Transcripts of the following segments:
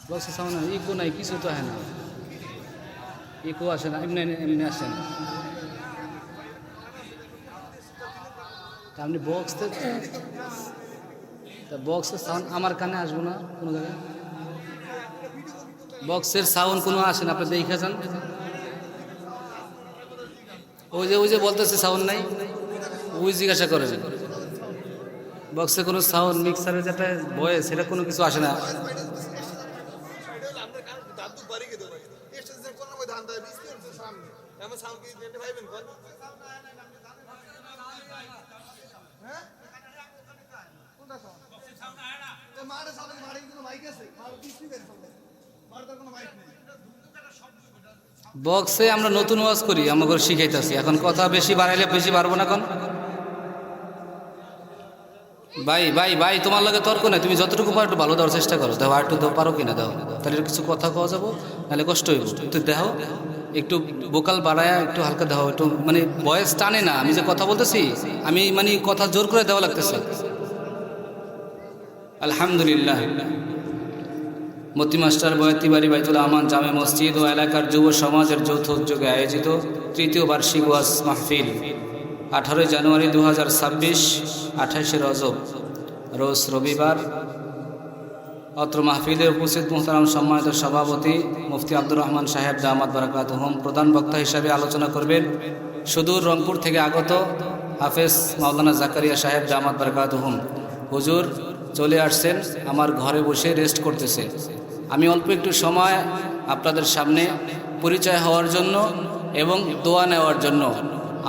বক্সের sound eco নাই, কিছু তো হয় না, ইকো আসে না, এমনি এমনি আসে না। তা আপনি বক্সের সাউন্ড আমার কানে আসবো না কোনো জায়গায়, বক্সের সাউন্ড কোনো আসে না, আপনি দেখে যান। ওই যে বলতেছে সাউন্ড নাই, ওই জিজ্ঞাসা করেন। বক্সে কোনো সাউন্ড মিক্সারে যেটা বয়ে সেটা কোনো কিছু আসে না। বক্সে আমরা নতুন ওয়াজ করি, আমাকে শিখাইতেছি এখন, কথা বেশি বাড়াইলে বেশি পারবো না। কোন ভাই ভাই ভাই তোমার লাগে তর্ক নাই, তুমি যতটুকু পারো একটু ভালো দেওয়ার চেষ্টা করো, দাও আর একটু পারো কিনা দাও, তাহলে কিছু কথা কওয়া যাবো, নাহলে কষ্ট হইব। একটু দেখো, একটু বোকাল বাড়ায় একটু হালকা দাও, একটু মানে বয়স টানে না, আমি যে কথা বলতেছি আমি মানে কথা জোর করে দেওয়া লাগতেছে। আলহামদুলিল্লাহ। মতি মাস্টার বয়াতি বাড়ি বাইতুল আমান জামে মসজিদ ও এলাকার যুব সমাজের যৌথ উদ্যোগে আয়োজিত তৃতীয় বার্ষিক ওয়াজ মাহফিল 18 জানুয়ারি 2026, 28 রজব রোজ রবিবার। অত্র মাহফিলে উপস্থিত মুহতারাম সম্মানিত সভাপতি মুফতি আব্দুর রহমান সাহেব দামাত বারাকাতুহুম। প্রধান বক্তা হিসাবে আলোচনা করবেন সুদূর রংপুর থেকে আগত হাফেজ মাওলানা জাকারিয়া সাহেব দামাত বারাকাতুহুম। হুজুর চলে আসছেন, আমার ঘরে বসে রেস্ট করতেছে। আমি অল্প একটু সময় আপনাদের সামনে পরিচয় হওয়ার জন্য এবং দোয়া নেওয়ার জন্য,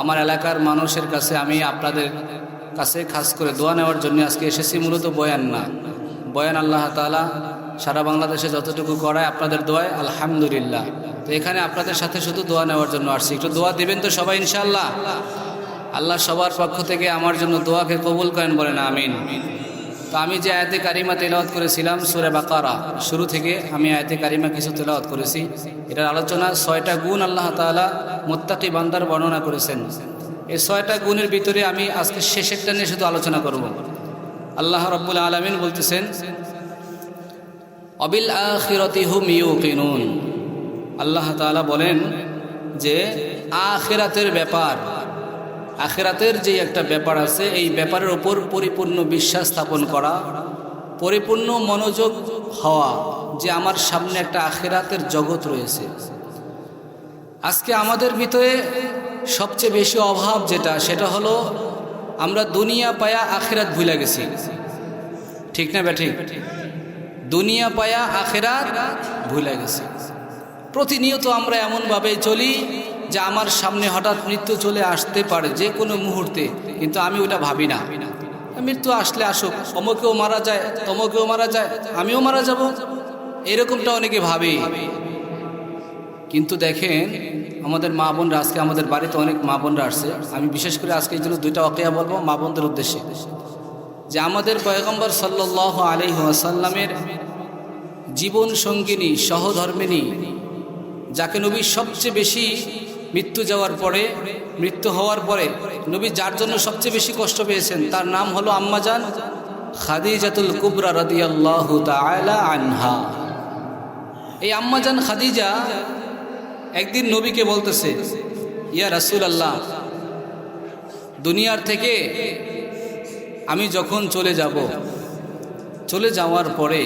আমার এলাকার মানুষের কাছে আমি আপনাদের কাছে খাস করে দোয়া নেওয়ার জন্য আজকে এসেছি। মূলত বয়ান না, বয়ান আল্লাহ তাআলা সারা বাংলাদেশে যতটুকু করায় আপনাদের দোয়ায় আলহামদুলিল্লাহ। তো এখানে আপনাদের সাথে শুধু দোয়া নেওয়ার জন্য আসছি। একটু দোয়া দেবেন তো সবাই ইনশাআল্লাহ। আল্লাহ সবার পক্ষ থেকে আমার জন্য দোয়াকে কবুল করেন, বলেন আমিন। তো আমি যে আয়াতে কারিমা তেলাওয়াত করেছিলাম সূরা বাকারা, শুরু থেকে আমি আয়াতে কারিমা কিছু তেলাওয়াত করেছি। এটার আলোচনা 6টা গুণ আল্লাহ তাআলা মুত্তাকি বান্দার বর্ণনা করেছেন। এই 6টা গুণের ভিতরে আমি আজকে শেষেরটা নিয়ে শুধু আলোচনা করব। আল্লাহ রাব্বুল আলামিন বলতেছেন অবিল আখিরাতি হুম ইউকিনুন। আল্লাহ তাআলা বলেন যে আখিরাতের ব্যাপার, আখিরাতের যে একটা ব্যাপার আছে, এই ব্যাপারের ওপর পরিপূর্ণ বিশ্বাস স্থাপন করা, পরিপূর্ণ মনোযোগ হওয়া যে আমার সামনে একটা আখিরাতের জগৎ রয়েছে। আজকে আমাদের ভিতরে সবচেয়ে বেশি অভাব যেটা, সেটা হলো আমরা দুনিয়া পায়া আখিরাত ভুলে গেছি। ঠিক না ব্যাঠিক? দুনিয়া পায়া আখিরাত ভুলে গেছি। প্রতিনিয়ত আমরা এমনভাবে চলি যে আমার সামনে হঠাৎ মৃত্যু চলে আসতে পারে যে কোনো মুহূর্তে, কিন্তু আমি ওটা ভাবি না। মৃত্যু আসলে আসুক, অমুকেও মারা যায়, তমকেও মারা যায়, আমিও মারা যাব, এরকমটা অনেকে ভাবে। কিন্তু দেখেন আমাদের মা বোনরা, আজকে আমাদের বাড়িতে অনেক মা বোনরা আসছে। আমি বিশেষ করে আজকে এই জন্য 2টা ওয়াকিয়া বলবো মা বোনদের উদ্দেশ্যে, যে আমাদের পয়গম্বর সাল্লাল্লাহু আলাইহি ওয়াসাল্লামের জীবন সঙ্গিনী, সহধর্মিনী, যাকে নবী সবচেয়ে বেশি মৃত্যু হওয়ার পরে নবী যার জন্য সবচেয়ে বেশি কষ্ট পেয়েছেন, তার নাম হলো আম্মাজান খাদিজাতুল কুবরা রাদিয়াল্লাহু তাআলা আনহা। এই আম্মাজান খাদিজা একদিন নবীকে বলতেছে, ইয়া রাসূলুল্লাহ, দুনিয়ার থেকে আমি যখন চলে যাওয়ার পরে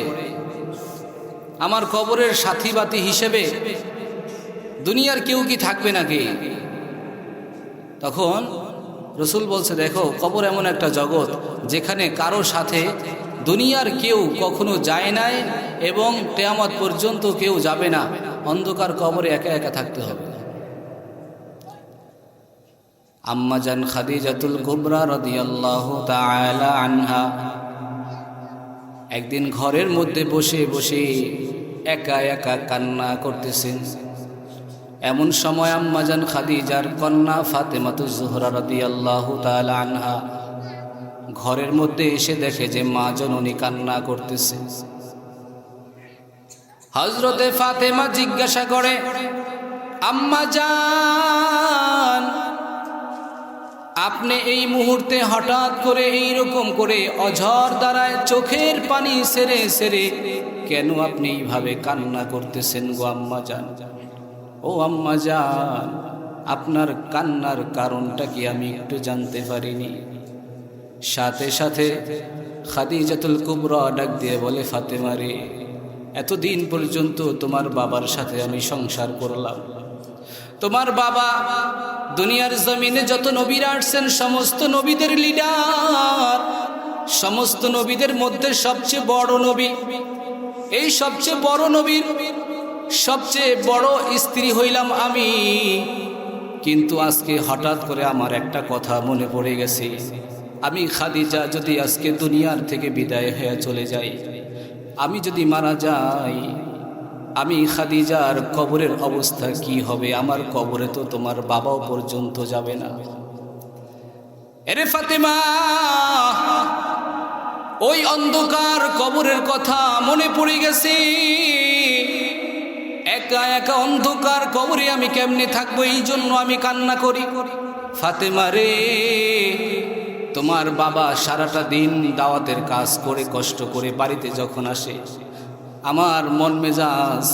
আমার কবরের সাথী বাতি হিসেবে দুনিয়ার কেউ কি থাকবে নাকি? তখন রসুল বলছে, দেখো কবর এমন একটা জগৎ যেখানে কারো সাথে দুনিয়ার কেউ কখনো যায় নাই এবং কিয়ামত পর্যন্ত কেউ যাবে না। অন্ধকার কবরে একা একা থাকতে হবে। আম্মাজান খাদিজাতুল কুবরা রাদিয়াল্লাহু তাআলা আনহা একদিন ঘরের মধ্যে বসে বসে একা একা কান্না করতেছেন। এমন সময় আম্মাজান খাদিজার কন্যা ফাতেমাতুজ জোহরা রাদিয়াল্লাহু তাআলা আনহা ঘরের মধ্যে এসে দেখে যে মা জননী কান্না করতেছে। হযরতে ফাতেমা জিজ্ঞাসা করে, আম্মাজান, আপনি এই মুহূর্তে হঠাৎ করে এইরকম করে অঝর দ্বারায় চোখের পানি সেরে সেরে কেন আপনি এইভাবে কান্না করতেছেন গো আম্মাজান? ও আম্মাজান, আপনার কান্নার কারণটা কি আমি একটু জানতে পারিনি? সাথে সাথে খাদিজাতুল কুবরা ডাক দিয়ে বলে, ফাতেমা রে, এতদিন পর্যন্ত তোমার বাবার সাথে আমি সংসার করলাম। তোমার বাবা দুনিয়ার জমিনে যত নবীরা আসছেন সমস্ত নবীদের লিডার, সমস্ত নবীদের মধ্যে সবচেয়ে বড় নবী। এই সবচেয়ে বড় নবীর সবচেয়ে বড় স্ত্রী হইলাম আমি। কিন্তু আজকে হঠাৎ করে আমার একটা কথা মনে পড়ে গেছে, আমি খাদিজা যদি আজকে দুনিয়ার থেকে বিদায় হয়ে চলে যাই, আমি যদি মারা যাই, আমি খাদিজার কবরের অবস্থা কি হবে? আমার কবরে তো তোমার বাবাও পর্যন্ত যাবে না। এরে ফাতেমা, ওই অন্ধকার কবরের কথা মনে পড়ে গেছে। একা একা অন্ধকার কবরে আমি কেমনে থাকবো? এই জন্য আমি কান্না করি। ফাতেমা রে, তোমার বাবা সারাটা দিন দাওয়াতের কাজ করে কষ্ট করে বাড়িতে যখন আসে, আমার মন মেজাজ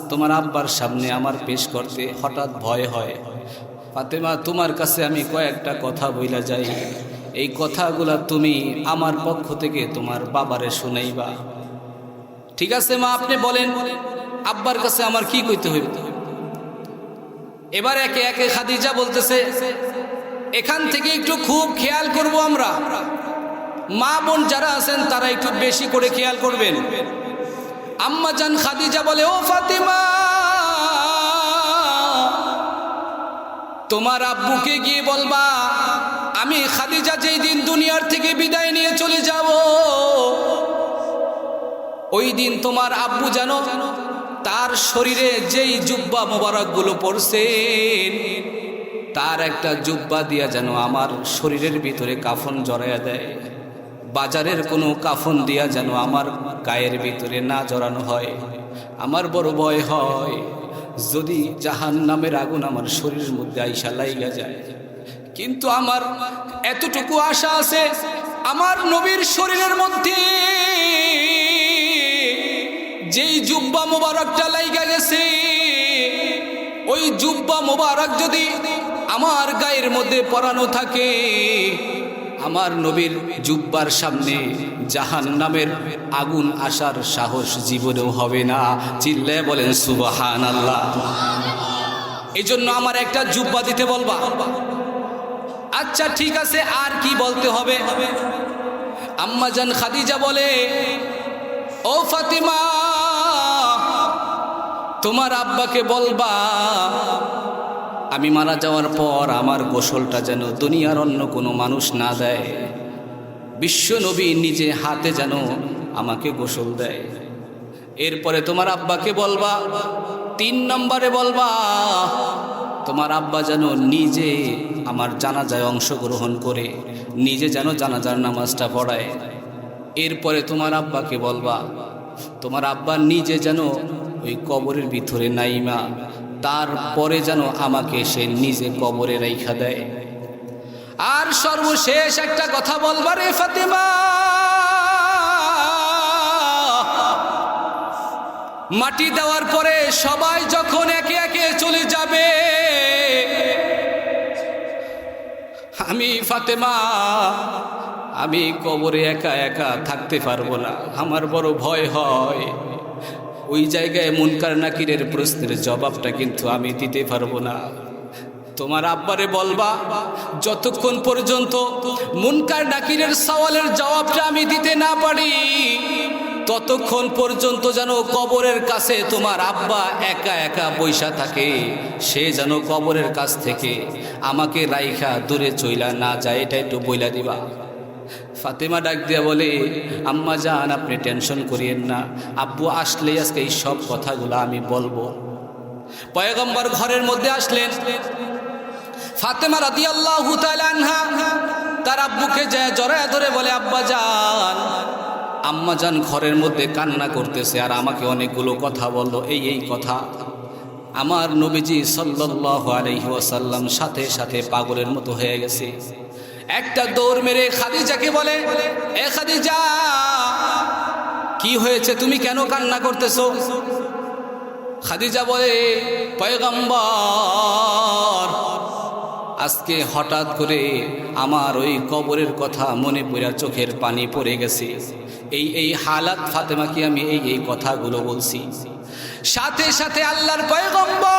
তোমার আব্বার সামনে আমার পেশ করতে হঠাৎ ভয় হয়। ফাতেমা, তোমার কাছে আমি কয়েকটা কথা বইলা যাই, এই কথাগুলা তুমি আমার পক্ষ থেকে তোমার বাবারে শুনাইবা। ঠিক আছে মা, আপনি বলেন আব্বার কাছে আমার কি কইতে হইব? এবার একে একে খাদিজা বলতেছে, এখান থেকে একটু খুব খেয়াল করব আমরা। মা বোন যারা আছেন তারা একটু বেশি করে খেয়াল করবেন। আম্মা জান খাদিজা বলে, ও ফাতেমা, তোমার আব্বুকে গিয়ে বলবা আমি খাদিজা যেই দিন দুনিয়ার থেকে বিদায় নিয়ে চলে যাব, ওই দিন তোমার আব্বু যেন তার শরীরে যেই জুব্বা মোবারকগুলো পরছেন তার একটা জুব্বা দিয়া যেন আমার শরীরের ভিতরে কাফন জড়াইয়া দেয়। বাজারের কোনো কাফন দিয়া যেন আমার গায়ের ভিতরে না জড়ানো হয়। আমার বড় ভয় হয় যদি জাহান্নামের আগুন আমার শরীরের মধ্যে আইসা লাইগা যায়। কিন্তু আমার এতটুকু আশা আছে, আমার নবীর শরীরের মধ্যে যেই জুব্বা মোবারকটা লাইগা গেছে, ওই জুব্বা মোবারক যদি আমার গায়ের মধ্যে পরানো থাকে, আমার নবীর জুব্বার সামনে জাহান্নামের আগুন আসার সাহস জীবনেও হবে না। চিল্লায় বলেন সুবহানাল্লাহ। এই জন্য আমার একটা জুব্বা দিতে বলবা। আচ্ছা ঠিক আছে, আর কি বলতে হবে? আম্মা জান খাদিজা বলে, ও ফাতিমা, তোমার আব্বাকে বলবা আমি মারা যাওয়ার পর আমার গোসলটা যেন দুনিয়ার অন্য কোনো মানুষ না দেয়, বিশ্ব নবী নিজে হাতে যেন আমাকে গোসল দেয়। এরপরে তোমার আব্বাকে বলবা, 3 নম্বরে বলবা তোমার আব্বা যেন নিজে আমার জানাজায় অংশগ্রহণ করে নিজে যেন জানাজার নামাজটা পড়ায়। এরপরে তোমার আব্বাকে বলবা তোমার আব্বা নিজে যেন ওই কবরের ভিতরে নাইমা, তারপরে যেন আমাকে সে নিজে কবরে রাইখা দেয়। আর সর্বশেষ একটা কথা বলবা রে ফাতেমা, মাটি দেওয়ার পরে সবাই যখন একে একে চলে যাবে, আমি ফাতেমা আমি কবরে একা একা থাকতে পারবো না। আমার বড় ভয় হয়, ওই জায়গায় মুনকার নাকিরের প্রশ্নের জবাবটা কিন্তু আমি দিতে পারবো না। তোমার আব্বারে বলবা যতক্ষণ পর্যন্ত মুনকার নাকিরের সওয়ালের জবাবটা আমি দিতে না পারি, ততক্ষণ পর্যন্ত যেন কবরের কাছে তোমার আব্বা একা একা বৈশা থাকে, সে যেন কবরের কাছ থেকে আমাকে রাইখা দূরে চইলা না যায়, এটা একটু বইলা দিবা। ফাতেমা ডাক দিয়া বলে, আম্মা জান আপনি টেনশন করিয়েন না, আব্বু আসলে আজকে এই সব কথাগুলো আমি বলবো। পয়গম্বর ঘরের মধ্যে আসলেন। ফাতেমা রাদিয়াল্লাহু তাআলা আনহা তার আব্বুকে যায় জড়ায় ধরে বলে, আব্বা জান, আম্মা জান ঘরের মধ্যে কান্না করতেছে আর আমাকে অনেকগুলো কথা বললো। এই কথা আমার নবীজি সাল্লাল্লাহু আলাইহি ওয়াসাল্লাম সাথে সাথে পাগলের মতো হয়ে গেছে। একটা দৌড় মেরে খাদিজাকে বলে, এ খাদিজা কি হয়েছে, তুমি কেন কান্না করতেছো? খাদিজা বলে, পয়গম্বর, আজকে হঠাৎ করে আমার ওই কবরের কথা মনে পড়ে চোখের পানি পড়ে গেছে। এই হালাত ফাতেমাকে আমি এই কথাগুলো বলছি। সাথে সাথে আল্লাহর পয়গম্বর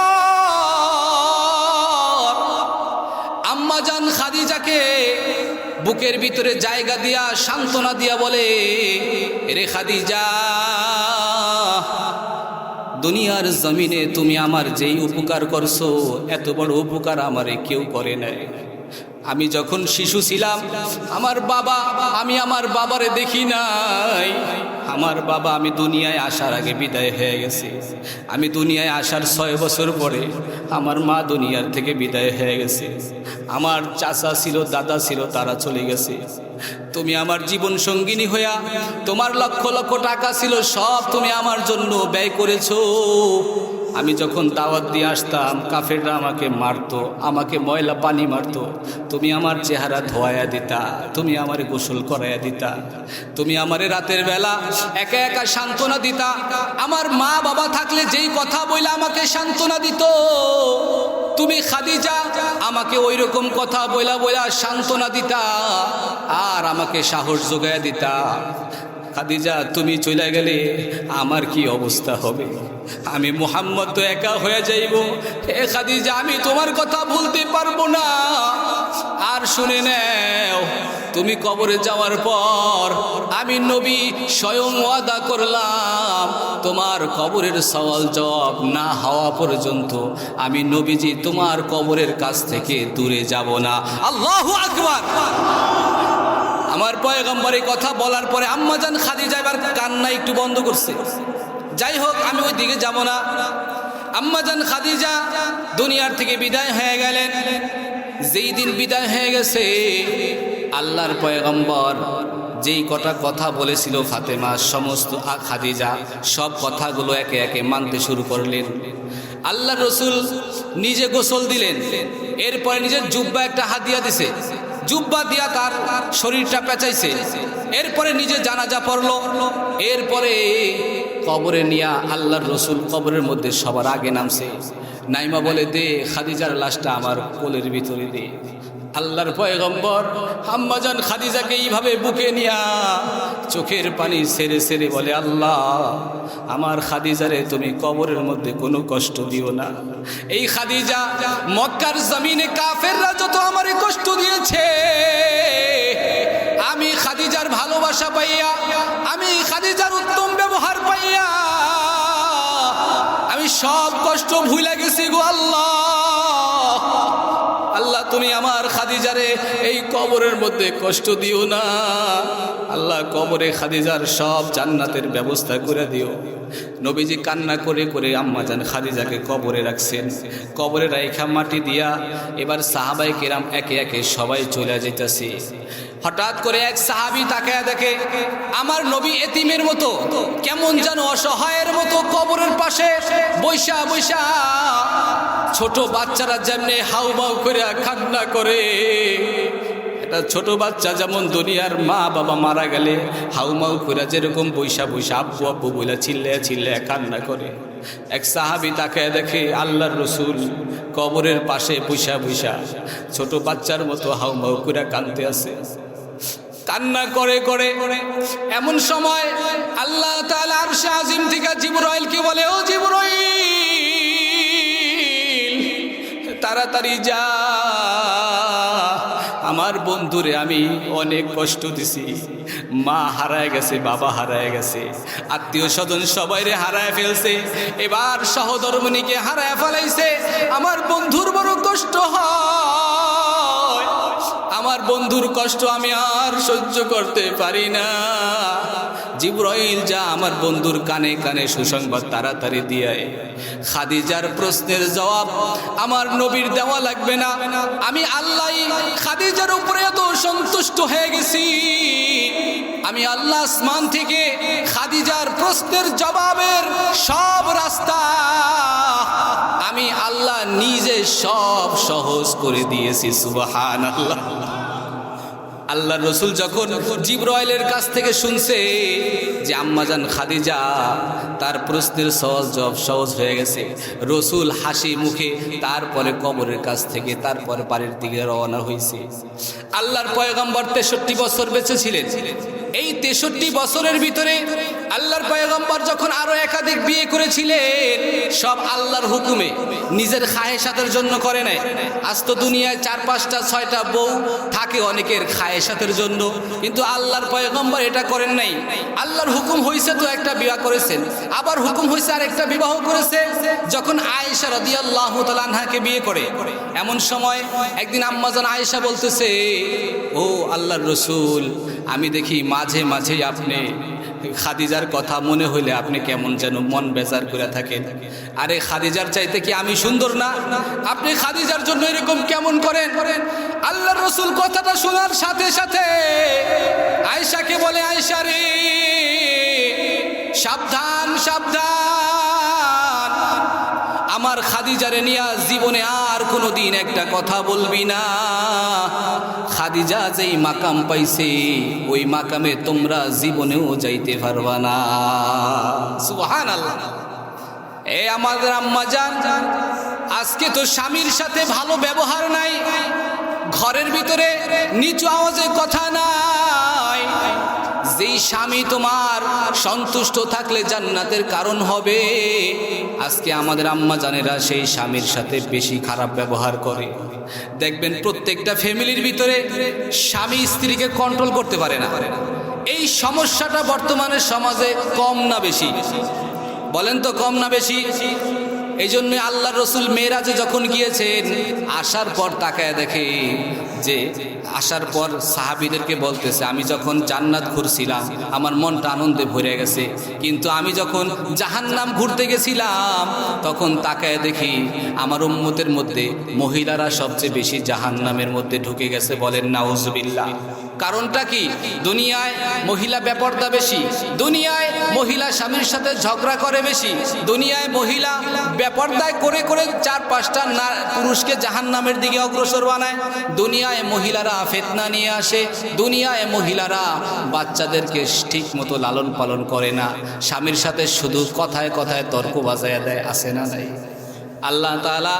আম্মাজান খাদিজাকে বুকের ভিতরে জায়গা দিয়া সান্ত্বনা দিয়া বলে, রে খাদিজা, দুনিয়ার জমিনে তুমি আমার যেই উপকার করছো, এত বড় উপকার আমারে কেউ করে নাই। আমি যখন শিশু ছিলাম, আমি আমার বাবারে দেখি নাই। আমার বাবা আমি দুনিয়ায় আসার আগে বিদায় হয়ে গেছে। আমি দুনিয়ায় আসার 6 বছর পরে আমার মা দুনিয়ার থেকে বিদায় হয়ে গেছে। আমার চাচা ছিল, দাদা ছিল, তারা চলে গেছে। তুমি আমার জীবন সঙ্গিনী হইয়া তোমার লক্ষ লক্ষ টাকা ছিল, সব তুমি আমার জন্য ব্যয় করেছো। আমি যখন দাওয়াত দিয়ে আসতাম, কাফেররা আমাকে মারতো, আমাকে ময়লা পানি মারতো। তুমি আমার চেহারা ধোয়াইয়া দিতা, তুমি আমারে গোসল করাইয়া দিতা, তুমি আমারে রাতের বেলা একা একা সান্ত্বনা দিতা। আমার মা বাবা থাকলে যেই কথা বইলা আমাকে সান্ত্বনা দিত, তুমি খাদিজা আমাকে ওই রকম কথা বইলা বইলা সান্ত্বনা দিতা আর আমাকে সাহস যোগাইয়া দিতা। খাদিজা, তুমি চলে গেলে আমার কি অবস্থা হবে? আমি মুহাম্মদ তো একা হয়ে যাইব। হে খাদিজা, আমি তোমার কথা ভুলতে পারবো না। আর শুনে নাও, তুমি কবরে যাওয়ার পর আমি নবী স্বয়ং ওয়াদা করলাম, তোমার কবরের সওয়াল জবাব না হওয়া পর্যন্ত আমি নবীজি তোমার কবরের কাছ থেকে দূরে যাব না। আল্লাহু আকবার। আমার পয়গম্বর এই কথা বলার পরে আম্মাজান খাদিজা এবার কান্না একটু বন্ধ করছে। যাই হোক, আমি ওই দিকে যাব না। আম্মাজান খাদিজা দুনিয়ার থেকে বিদায় হয়ে গেলেন। যেই দিন বিদায় হয়ে গেছে, আল্লাহর পয়গম্বর যেই কটা কথা বলেছিল ফাতেমা, সমস্ত খাদিজা সব কথাগুলো একে একে মানতে শুরু করলেন। আল্লাহর রসুল নিজে গোসল দিলেন, এরপরে নিজের জুব্বা একটা হাদিয়া দিছে, জুব্বা দিয়া তার শরীরটা পেঁচাইছে। এরপরে নিজে জানাজা পড়লো। এরপরে কবরে নিয়া আল্লাহর রসুল কবরের মধ্যে সবার আগে নামছে। নাইমা বলে, দে খাদিজার লাশটা আমার কোলের ভিতরে দে। আল্লাহর পয়গম্বর আম্মাজান খাদিজাকে এইভাবে বুকে নিয়া চোখের পানি ছেড়ে ছেড়ে বলে, আল্লাহ, আমার খাদিজারে তুমি কবরের মধ্যে কোনো কষ্ট দিও না। এই খাদিজা মক্কার জমিনে কাফেররা যত আমারে কষ্ট দিয়েছে, আমি খাদিজার ভালোবাসা পাইয়া, আমি খাদিজার উত্তম ব্যবহার পাইয়া আমি সব কষ্ট ভুলে গেছি গো আল্লাহ। আল্লাহ, তুমি আমার খাদিজারে এই কবরের মধ্যে কষ্ট দিও না। আল্লাহ, কবরে খাদিজার সব জান্নাতের ব্যবস্থা করে দিও। নবীজি কান্না করে করে আম্মাজান খাদিজাকে কবরে রাখছেন। কবরে রাইখা মাটি দিয়া এবার সাহাবায়ে কেরাম একে একে সবাই চলে যেতেছে। হঠাৎ করে এক সাহাবী তাকায়া দেখে আমার নবী এতিমের মতো, কেমন যেন অসহায়ের মতো কবরের পাশে বৈশা বৈশা, ছোট বাচ্চারা যেমনি হাউমাউ করে কান্না করে, একটা ছোট বাচ্চা যেমন দুনিয়ার মা বাবা মারা গেলে হাউমাউ করে যেরকম বৈশা বৈশা আব্বু আব্বু বলে চিল্লায়া চিল্লায়া কান্না করে, এক সাহাবী তাকায় দেখে আল্লাহর রসুল কবরের পাশে বৈশা বৈশা ছোট বাচ্চার মতো হাউমাউ করে কাঁদতে আছে, কান্না করে করে। এমন সময় আল্লাহ তাআলা আরশে আজিম থেকে জিবরাইলকে বলে, ও জিবরাইল, তাড়াতাড়ি যা, আমার বন্ধুরে আমি অনেক কষ্ট দিছি। মা হারায় গেছে, বাবা হারায় গেছে, আত্মীয় স্বজন সবাইরে হারায় ফেলছে, এবার সহধর্মিণীকে হারায় ফেলাইছে। আমার বন্ধুর বড় কষ্ট হয়, আমার বন্ধুর কষ্ট আমি আর সহ্য করতে পারি না। জিবরাইল যা, আমার বন্ধুর কানে কানে সুসংবাদ তাড়াতাড়ি দিয়ে খাদিজার প্রশ্নের জবাব আমার নবীর দেওয়া লাগবে না। আমি আল্লাহ খাদিজার উপরে এত সন্তুষ্ট হয়ে গেছি, আমি আল্লাহ আসমান থেকে খাদিজার প্রশ্নের জবাবের সব রাস্তা আমি আল্লাহ নিজে সব সহজ করে দিয়েছি। সুবহানাল্লাহ। আল্লাহর রাসূল যখন জিবরাইলের কাছ থেকে শুনছে যে আম্মাজান খাদিজা তার প্রশ্নের জবাব সহজ হয়ে গেছে, রাসূল হাসি মুখে তারপরে কবরের কাছ থেকে তারপরে বাড়ির দিকে রওনা হয়েছে। আল্লাহর পয়গম্বর 63 বছর বেঁচে ছিলেন। এই 63 বছরের ভিতরে আল্লাহর পয়গম্বর যখন আরো একাধিক বিয়ে করেছিলেন, সব আল্লাহর হুকুমে, নিজের খায়েশাতের জন্য করে নাই। আজ তো দুনিয়ায় 4-5টা 6টা বউ থাকে অনেকের খায়েশাতের জন্য, কিন্তু আল্লাহর পয়গম্বর এটা করেন নাই। আল্লাহর হুকুম হয়েছে তো একটা বিবাহ করেছেন, আবার হুকুম হয়েছে আরেকটা বিবাহ করেছে। যখন আয়েশা রাদিয়াল্লাহু তাআলা আনহাকে বিয়ে করে, এমন সময় একদিন আম্মাজান আয়েশা বলতেছে, ও আল্লাহর রাসূল, আমি দেখি মাঝে মাঝে আপনি খাদিজার কথা মনে হইলে আপনি কেমন যেন মন বেজার করে থাকেন। আরে খাদিজার চাইতে কি আমি সুন্দর না? আপনি খাদিজার জন্য এরকম কেমন করেন? আল্লাহর রাসূল কথাটা শোনার সাথে সাথে আয়েশাকে বলে, আয়েশা রে, সাবধান সাবধান, আমার খাদিজারে নিয়া জীবনে আর কোনোদিন একটা কথা বলবি না। খাদিজা যেই মাকাম পাইছে ওই মাকামে তোমরা জীবনেও যাইতে পারবা না। সুবহানাল্লাহ। এ আমাদের আম্মা জান, আজকে তো স্বামীর সাথে ভালো ব্যবহার নাই, ঘরের ভিতরে নিচু আওয়াজে কথা নাই। যেই স্বামী তোমার সন্তুষ্ট থাকলে জান্নাতের কারণ হবে, আজকে আমাদের আম্মা জানেরা সেই স্বামীর সাথে বেশি খারাপ ব্যবহার করে। দেখবেন প্রত্যেকটা ফ্যামিলির ভিতরে স্বামী স্ত্রীকে কন্ট্রোল করতে পারে না। এই সমস্যাটা বর্তমানে সমাজে কম না বেশি? বলেন তো, কম না বেশি? এই জন্য আল্লাহর রাসূল মেরাজে যখন গিয়েছেন, আসার পর তাকায় দেখে যে আসার পর সাহাবীদেরকে বলতেছে, আমি যখন জান্নাত ঘুরছিলাম আমার মনটা আনন্দে ভরে গেছে, কিন্তু আমি যখন জাহান্নাম ঘুরতে গেছিলাম তখন তাকায় দেখি আমার উম্মতের মধ্যে মহিলারা সবচেয়ে বেশি জাহান্নামের মধ্যে ঢুকে গেছে। বলেন নাউজুবিল্লাহ। কারণটা কি? দুনিয়ায় মহিলা বেপরদা বেশি, দুনিয়ায় মহিলা স্বামীর সাথে ঝগড়া করে বেশি, দুনিয়ায় মহিলা বেপরদায় করে করে 4-5টা পুরুষকে জাহান্নামের দিকে অগ্রসর বানায়, দুনিয়ায় মহিলারা ফিতনা নিয়ে আসে, দুনিয়ায় মহিলারা বাচ্চাদেরকে ঠিক মতো লালন পালন করে না, স্বামীর সাথে শুধু কথায় কথায় তর্ক বাজায় দেয়। আছে না নাই? আল্লাহ তাআলা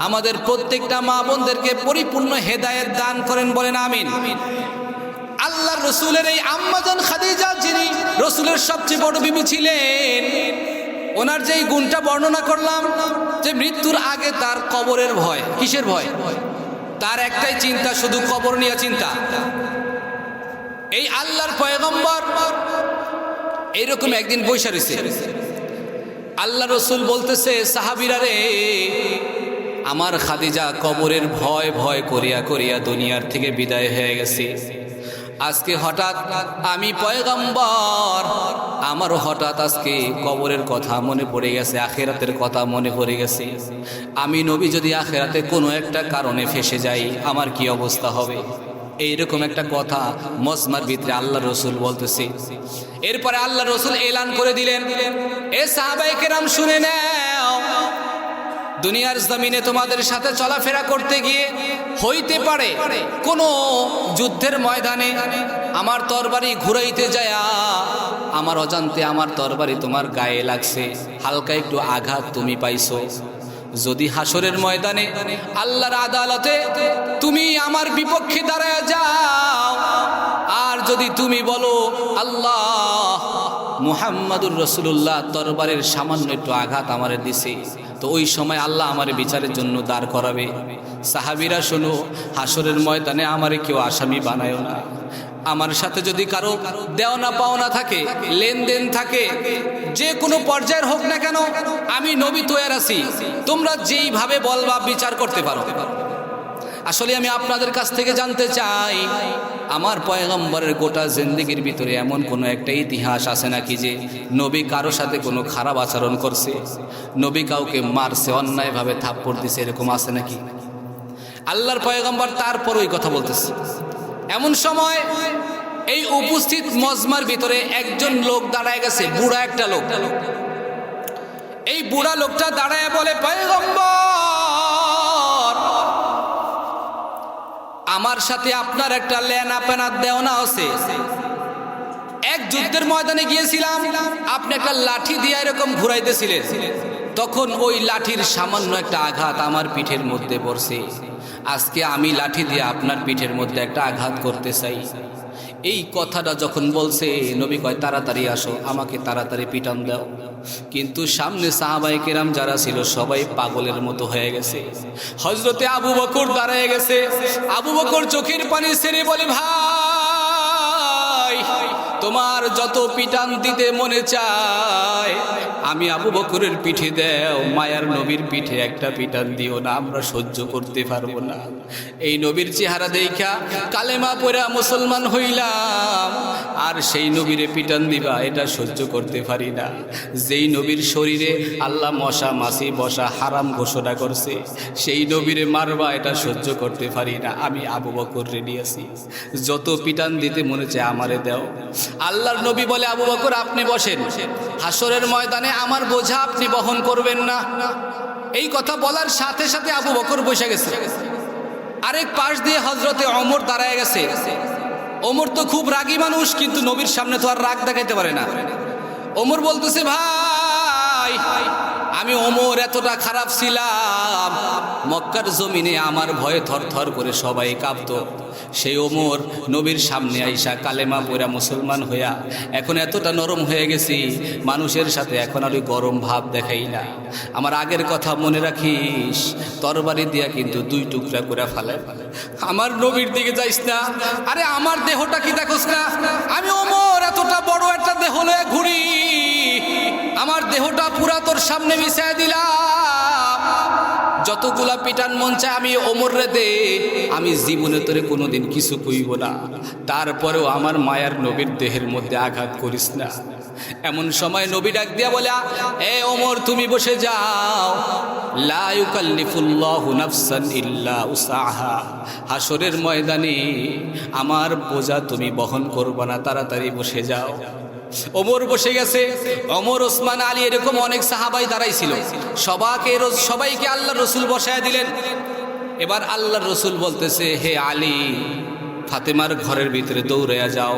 আমাদের প্রত্যেকটা মা বোনদেরকে পরিপূর্ণ হেদায়েত দান করেন। বলেন আমিন। আল্লাহর রাসূলের এই আম্মাজান খাদিজা, যিনি রাসূলের সবচেয়ে বড় বিবি ছিলেন, ওনার যেই গুণটা বর্ণনা করলাম যে মৃত্যুর আগে তার কবরের ভয়। কিসের ভয়? তার একটাই চিন্তা, শুধু কবর নিয়ে চিন্তা। এই আল্লাহর পয়গম্বর এইরকম একদিন বৈশা রইছে, আল্লাহ রাসূল বলতেছে, সাহাবীরা রে, আমার খাদিজা কবরের ভয় ভয় করিয়া করিয়া দুনিয়ার থেকে বিদায় হয়ে গেছে। আজকে হঠাৎ আমি পয়গম্বর, আমারও হঠাৎ আজকে কবরের কথা মনে পড়ে গেছে, আখিরাতের কথা মনে পড়ে গেছে। আমি নবী যদি আখিরাতে কোনো একটা কারণে ফেসে যাই আমার কি অবস্থা হবে? এইরকম একটা কথা মজমার ভিতরে আল্লাহ রাসূল বলতেছে। এরপরে আল্লাহ রাসূল এলান করে দিলেন, এ সাহাবায়ে কেরাম শুনে নাও, দুনিয়ার জমিনে তোমাদের সাথে চলাফেরা করতে গিয়ে হইতে পারে কোনো যুদ্ধের ময়দানে আমার তরবারি ঘুরাইতে যায়া আমার অজান্তে আমার তরবারি তোমার গায়ে লাগছে, হালকা একটু আঘাত তুমি পাইছো। যদি হাসরের ময়দানে আল্লাহর আদালতে তুমি আমার বিপক্ষে দাঁড়ায় যাও, আর যদি তুমি বলো আল্লাহ মুহাম্মাদুর রাসূলুল্লাহ তরবারের সামান্য একটু আঘাত আমারে দিছে, তো ওই সময় আল্লাহ আমারে বিচারের জন্য দাঁড় করাবে। সাহাবীরা শোনো, হাসরের ময়দানে আমারে কেউ আসামি বানায়ো না। আমার সাথে যদি কারো দেওনা পাওনা থাকে, লেনদেন থাকে, যে কোনো পর্যায়ের হোক না কেন, আমি নবী তৈয়ার আছি, তোমরা যেইভাবে বলবা বিচার করতে পারো। আসলে আমি আপনাদের কাছ থেকে জানতে চাই, আমার পয়গম্বরের গোটা জিন্দেগির ভিতরে এমন কোনো একটা ইতিহাস আছে নাকি যে নবী কারো সাথে কোনো খারাপ আচরণ করছে, নবী কাউকে মারছে, অন্যায়ভাবে থাপ্পড় দিছে, এরকম আছে নাকি? আল্লাহর পয়গম্বর তারপর ওই কথা বলতেছে। এমন সময় এই উপস্থিত মজমার ভিতরে একজন লোক দাঁড়ায় গেছে, বুড়া একটা লোক। এই বুড়া লোকটা দাঁড়ায় বলে, পয়গম্বর আমার সাথে আপনার একটা লেনা পেনা দেওনা আছে। এক যুদ্ধের ময়দানে গিয়েছিলাম, আপনি একটা লাঠি দিয়ে এরকম ঘুরাইতেছিলেন, তখন ওই লাঠির সামান্য একটা আঘাত আমার পিঠের মধ্যে পড়ছে। আজকে আমি লাঠি দিয়ে আপনার পিঠের মধ্যে একটা আঘাত করতে চাই। এই কথাটা যখন বলছে, নবী কয় তাড়াতাড়ি আসো, আমাকে তাড়াতাড়ি পিটান দাও। কিন্তু সামনে সাহাবায়ে কেরাম যারা ছিল সবাই পাগলের মতো হয়ে গেছে। হযরতে আবু বকর দাঁড়ায় গেছে। আবু বকর চোখের পানি ছেড়ে বলে, ভাই তোমার যত পিটান দিতে মনে চায় আমি আবু বকরের পিঠে দেও, মায়ার নবীর পিঠে একটা পিটান দিও না, আমরা সহ্য করতে পারবো না। এই নবীর চেহারা দেখা কালেমা পড়া মুসলমান হইলাম, আর সেই নবীরে পিটান দিবা এটা সহ্য করতে পারি না। যেই নবীর শরীরে আল্লাহ মশা মাছি বসা হারাম ঘোষণা করছে, সেই নবীরে মারবা এটা সহ্য করতে পারি না। আমি আবু বকর রেডি আছি, যত পিটান দিতে মনে চায় আমারে দাও। আল্লাহর নবী বলে, আবু বকর আপনি বসেন, হাসরের ময়দানে আমার বোঝা আপনি বহন করবেন না। এই কথা বলার সাথে সাথে আবু বকর বসে গেছে। আরেক পাশ দিয়ে হযরতে ওমর দাঁড়ায় গেছে। ওমর তো খুব রাগী মানুষ, কিন্তু নবীর সামনে তো আর রাগ দেখাইতে পারে না। ওমর বলতেছে, ভাই আমি ওমর এতটা খারাপ ছিলাম, মক্কার জমিনে আমার ভয়ে থরথর করে সবাই কাঁপতো। সেই ওমর নবীর সামনে আইসা কালেমা পড়া মুসলমান হইয়া এখন এতটা নরম হয়ে গেছি, মানুষের সাথে এখন আর ওই গরম ভাব দেখাই না। আমার আগের কথা মনে রাখিস, তরবারি দিয়া কিন্তু 2 টুকরা করে ফেলায়। আমার নবীর দিকে যাইস না। আরে আমার দেহটা কি দেখোস না? আমি ওমর এতটা বড় একটা দেহ লয়ে ঘুরি, আমার দেহটা পুরা তোর সামনে মিশাই দিলাম। যতগুলা পিটান মন চায় আমি ওমর রে দে, আমি জীবনে তোরে কোনোদিন কিছু কইব না, তারপরেও আমার মায়ার নবীর দেহের মধ্যে আঘাত করিস না। এমন সময় নবী ডাক দিয়া বলে, এ ওমর তুমি বসে যাও, লা ইউকাল্লিফুল্লাহু নাফসান ইল্লা উসাহা। হাসরের ময়দানে আমার বোঝা তুমি বহন করবে না, তাড়াতাড়ি বসে যাও। ওমর বসে গেছে। ওমর, ওসমান, আলী এরকম অনেক সাহাবাই দাঁড়াইছিল। সবাইকে আল্লাহ রসুল বসায় দিলেন। এবার আল্লাহ রসুল বলতেছে, হে আলী, ফাতেমার ঘরের ভিতরে দৌড়াইয়া যাও।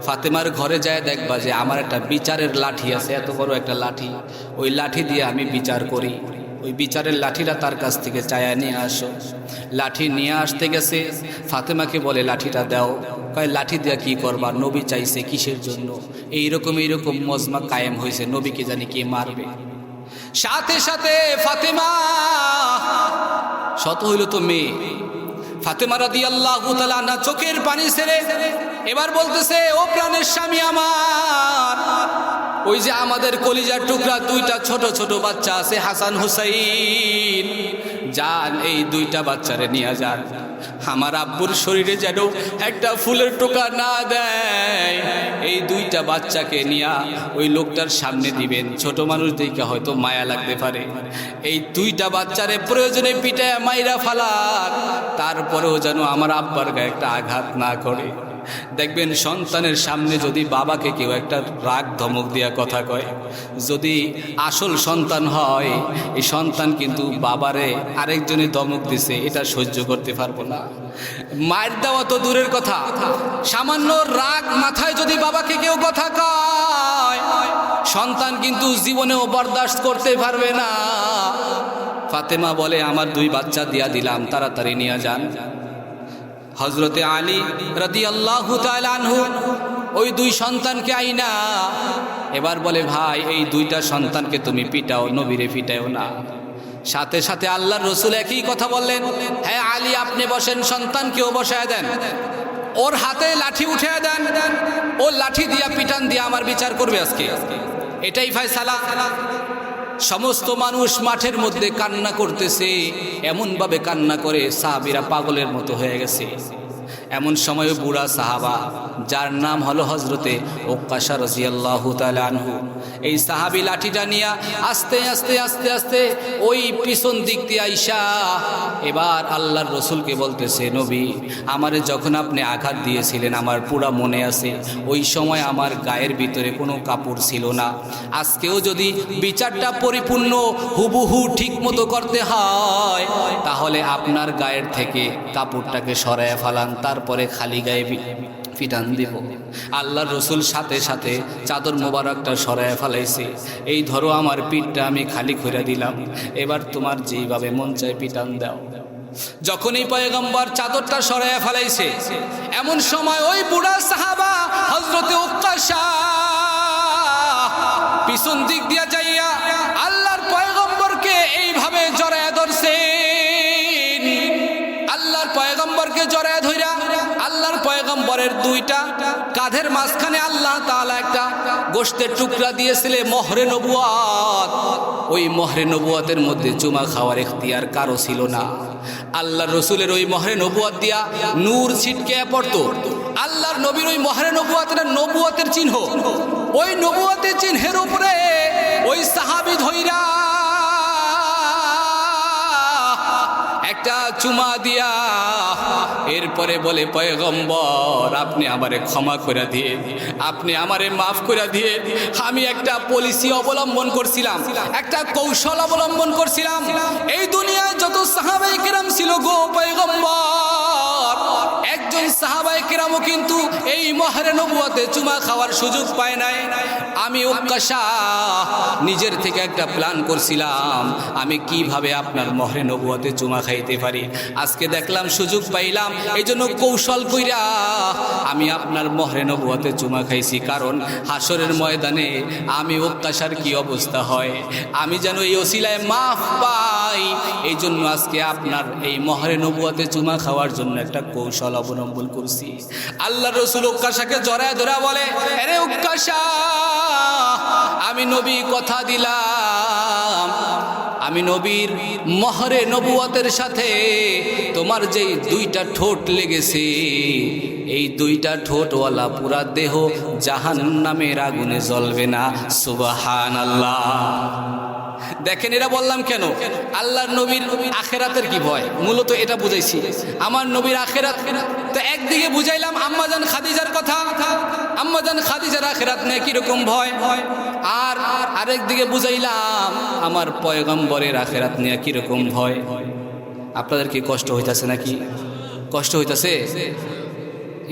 ফাতেমার ঘরে যায় দেখবা যে আমার একটা বিচারের লাঠি আছে, এত বড় একটা লাঠি। ওই লাঠি দিয়ে আমি বিচার করি। ওই বিচারের লাঠিটা তার কাছ থেকে চায়া নিয়ে আসো। লাঠি নিয়ে আসতে গেছে, ফাতেমাকে বলে লাঠিটা দাও। কয় লাঠি দিয়া কি করবা? নবী চাইছে কিসের জন্য? এইরকম মজমা কায়েম হয়েছে, নবীকে জানি কে মারবে। সাথে সাথে ফাতেমা, শত হইল তো মেয়ে, ফাতেমা রাদিয়াল্লাহু তাআলা আনহা চোখের পানি ছেড়ে এবার বলতেছে, ও প্রাণের স্বামী আমার, ওই যে আমাদের কলিজার টুকরা 2টা ছোট ছোট বাচ্চা আছে, হাসান হুসাইন, যান এই 2টা বাচ্চারে নিয়ে যান। আমার আব্বুর শরীরে যেন একটা ফুলের টোকা না দেয়, এই 2টা বাচ্চাকে নিয়ে ওই লোকটার সামনে দিবেন। ছোট মানুষ দেখে হয়তো মায়া লাগতে পারে, এই 2টা বাচ্চারে প্রয়োজনে পিটায় মাইরা ফালাক, তারপরেও যেন আমার আব্বার গায়ে একটা আঘাত না করে। দেখবেন সন্তানের সামনে যদি বাবাকে কেউ একটা রাগ ধমক দিয়া কথা কয়, যদি আসল সন্তান হয়, এই সন্তান কিন্তু বাবারে আরেকজনে ধমক দিছে এটা সহ্য করতে পারবো না। মায়ের দেওয়া তো দূরের কথা, সামান্য রাগ মাথায় যদি বাবাকে কেউ কথা কয়, সন্তান কিন্তু জীবনেও বরদাস্ত করতে পারবে না। ফাতেমা বলে, আমার 2 বাচ্চা দিয়া দিলাম, তাড়াতাড়ি নিয়ে যান। হযরতে আলী রাদিয়াল্লাহু তাআলা আনহু ওই 2 সন্তানকে আইনা এবার বলে, ভাই এই 2টা সন্তানকে তুমি পিটাও, নবীরে পিটাও না। সাথে সাথে আল্লাহর রসুল একই কথা বললেন, হ্যাঁ আলী আপনি বসেন, সন্তানকেও বসায় দেন, ওর হাতে লাঠি উঠিয়ে দেন, ও লাঠি দিয়া পিটান দিয়া আমার বিচার করবে আজকে, এটাই ফয়সালা। সমস্ত মানুষ মাঠের মধ্যে কান্না করতেছে, এমনভাবে কান্না করে সাহাবীরা পাগলের মতো হয়ে গেছে। এমন সময় বুড়া সাহাবা যার নাম হলো হজরতে ওকাশা রাদিয়াল্লাহু তাআলা আনহু, এই সাহাবী লাঠিটা নিয়ে আস্তে আস্তে আস্তে আস্তে ওই পিছন দিক দিয়ে আইসা এবার আল্লাহর রসুলকে বলতেছে, নবী আমারে যখন আপনি আঘাত দিয়েছিলেন আমার পুরা মনে আছে, ওই সময় আমার গায়ের ভিতরে কোনো কাপড় ছিল না। আজকেও যদি বিচারটা পরিপূর্ণ হুবহু ঠিক মতো করতে হয় তাহলে আপনার গায়ের থেকে কাপড়টাকে সরায় ফেলান, তারপরে খালি গায়ে পিটান দিব। আল্লাহর রসুল সাথে সাথে চাদর মোবারকটা সরায় ফেলাইছে, এই ধরো আমার পিঠটা আমি খালি করে দিলাম, এবার তোমার যেইভাবে মন চায় পিটান দাও। যখন এই পয়গম্বর চাদরটা সরায় ফেলাইছে এমন সময় ওই বুড়া সাহাবা হযরতে উকাশা পিছন দিক দিয়া যাইয়া আল্লাহর পয়গম্বরকে এইভাবে জড়ায় ধরছেন। আল্লাহর পয়গম্বরকে জড়ায় ধইরা আল্লাহর পয়গম্বরের দুইটা কাঁধের মাঝখানে আল্লাহ তাআলা একটা গোশতের টুকরা দিয়েছিলেন মোহরে নবুয়ত। ওই মোহরে নবুয়তের মধ্যে চুমা খাওয়ার ইখতিয়ার কারো ছিল না। আল্লাহর রসুলের ওই মোহরে নবুয়ত দিয়া নূর ছিটকে পড়তো। আল্লাহর নবীর ওই মোহরে নবুয়তের চিহ্ন, ওই নবুয়তের চিহ্নের উপরে ওই সাহাবী ধইরা একটা চুমা দিয়া এরপরে বলে, পয়গম্বর আপনি আমারে ক্ষমা করে দিয়ে, আপনি আমারে মাফ করে দিয়ে, আমি একটা পলিসি অবলম্বন করছিলাম, একটা কৌশল অবলম্বন করছিলাম। এই দুনিয়ায় যত সাহাবায়ে কেরাম ছিল গো পয়গম্বর, একজন সাহাবায়ে কেরামও কিন্তু এই মোহরে নবুয়তে চুমা খাওয়ার সুযোগ পায় নাই। আমি উকাশা নিজের থেকে একটা প্ল্যান করছিলাম, আমি কিভাবে আপনার মোহরে নবুয়তে চুমা খাইতে পারি। আজকে দেখলাম সুযোগ পাইলাম, এই জন্য কৌশল কইরা আমি আপনার মোহরে নবুয়তে চুমা খাইছি, কারণ হাসরের ময়দানে আমি উকাশার কি অবস্থা হয়, আমি যেন এই ওসিলায় মাফ পাই। এই জন্য আজকে আপনার এই মোহরে নবুয়তে চুমা খাওয়ার জন্য একটা কৌশল অবলম্বন করছি। আল্লাহ রসুল উকাশাকে জড়ায় ধরা বলে, আরে উকাশা আমি নবী কথা দিলাম, আমি নবীর মোহরে নবুয়তের সাথে তোমার যে দুইটা ঠোঁট লেগেছে, এই দুইটা ঠোঁটওয়ালা পুরা দেহ জাহান্নামের আগুনে জ্বলবে না। সুবহানাল্লাহ। দেখেন এরা বললাম কেন, আল্লাহর নবীর আখেরাতের কি ভয়, মূলত এটা বুঝাইছি। আমার নবীর আখেরাত তো একদিকে বুঝাইলাম আম্মাজান খাদিজার কথা, আম্মাজান খাদিজার আখেরাত নিয়ে কিরকম ভয়, আর আরেক দিকে বুঝাইলাম আমার পয়গম্বরের আখেরাত নিয়ে কিরকম ভয়। আপনাদের কি কষ্ট হইতাছে নাকি? কষ্ট হইতাছে?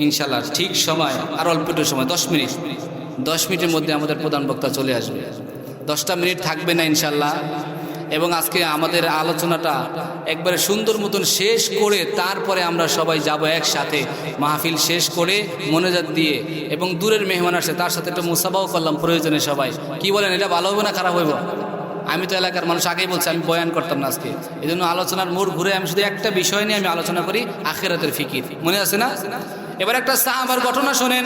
ইনশাআল্লাহ ঠিক সময় আর অল্প একটু সময় 10 মিনিটের মধ্যে আমাদের প্রধান বক্তা চলে আসবে। 10টা মিনিট থাকবে না ইনশাআল্লাহ। এবং আজকে আমাদের আলোচনাটা একবারে সুন্দর মতন শেষ করে তারপরে আমরা সবাই যাব একসাথে মাহফিল শেষ করে মোনাজাত দিয়ে, এবং দূরের মেহমান আসে তার সাথে একটা মুসাফাও করলাম প্রয়োজনে। সবাই কি বলেন, এটা ভালো হবে না খারাপ হইব? আমি তো এলাকার মানুষ, আগেই বলছি আমি বয়ান করতাম না আজকে, এই জন্য আলোচনার মোড় ঘুরে আমি শুধু একটা বিষয় নিয়ে আমি আলোচনা করি, আখিরাতের ফিকির। মনে আছে না? এবার একটা সাহাবার ঘটনা শোনেন।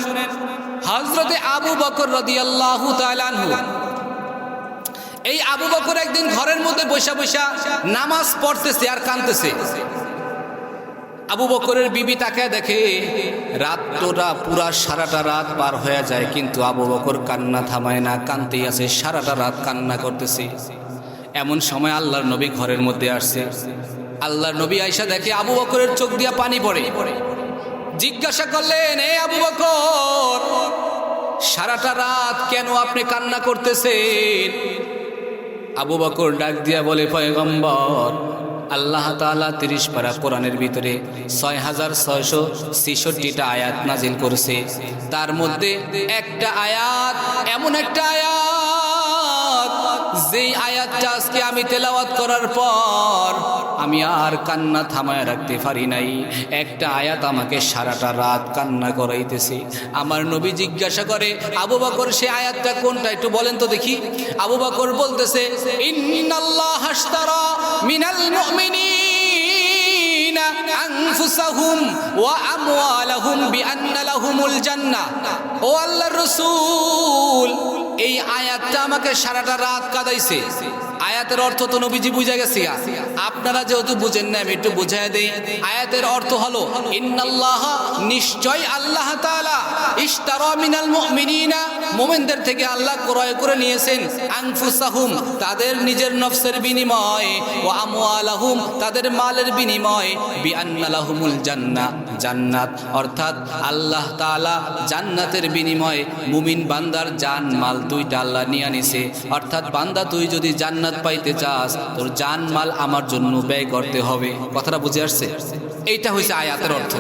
হযরতে আবু বকর রাদিয়াল্লাহু তাআলা আনহু, এই আবু বকর একদিন ঘরের মধ্যে বসা বসা নামাজ পড়তেছে আর কাঁদতেছে। আবু বকরের বিবি তাকে দেখে, রাতটা পুরা সারাটা রাত পার হয়ে যায় কিন্তু আবু বকর কান্না থামায় না, কাঁদতেই আছে, সারাটা রাত কান্না করতেছে। এমন সময় আল্লাহর নবী ঘরের মধ্যে আসছে। আল্লাহর নবী আয়েশা দেখে আবু বকরের চোখ দিয়া পানি পড়ে। জিজ্ঞাসা করলেন, এ আবু বকর, সারাটা রাত কেন আপনি কান্না করতেছেন? আবু বকর ডাক দিয়া বলে, পয়গম্বর আল্লাহ তাআলা 30 পারা কোরআনের ভিতরে 6666টা আয়াত নাজিল করেছে। তার মধ্যে একটা আয়াত, এমন একটা আয়াত যেই আয়াতটা আজকে আমি তেলাওয়াত করার পর আমি আর কান্না থামায় রাখতে পারি নাই। একটা আয়াত আমাকে সারাটা রাত কান্না করাইতেছে। আমার নবী জিজ্ঞাসা করে, আবু বকর সে আয়াতটা কোনটা একটু বলেন তো দেখি। আবু বকর বলতেছে, ইন্নাল্লাহা আশতারা মিনাল মুমিনিনা আনফুসাহুম ওয়া আমওয়ালাহুম বিআন্না লাহুমুল জান্নাহ। ও আল্লাহর রাসূল, এই আয়াতটা আমাকে সারাটা রাত কাঁদাইছে। আয়াতের অর্থ তো নবীজি বুঝে গেছে। আপনারা যেহেতু বুঝেন না আমি একটু বুঝাই দেই। আয়াতের অর্থ হলো ইন্নাল্লাহ, নিশ্চয় আল্লাহ তাআলা, ইশতারা মিনাল মুমিনিনা, মুমিনদের থেকে আল্লাহ ক্রয় করে নিয়েছেন, আনফুসাহুম, তাদের নিজের নফসের বিনিময়ে, ওয়া আমওয়ালাহুম, তাদের মালের বিনিময়ে, বিআন্না লাহুমুল জান্নাহ, জান্নাত, অর্থাৎ আল্লাহ তাআলা জান্নাতের বিনিময়ে মুমিন বান্দার জান মাল দুইটা আল্লাহ নিয়ে নিছে। অর্থাৎ বান্দা তুই যদি জান্নাত পাইতে চাস তোর জান মাল আমার জন্য ব্যয় করতে হবে। কথাটা বুঝে আসছে? এইটা হইছে আয়াতের অর্থ।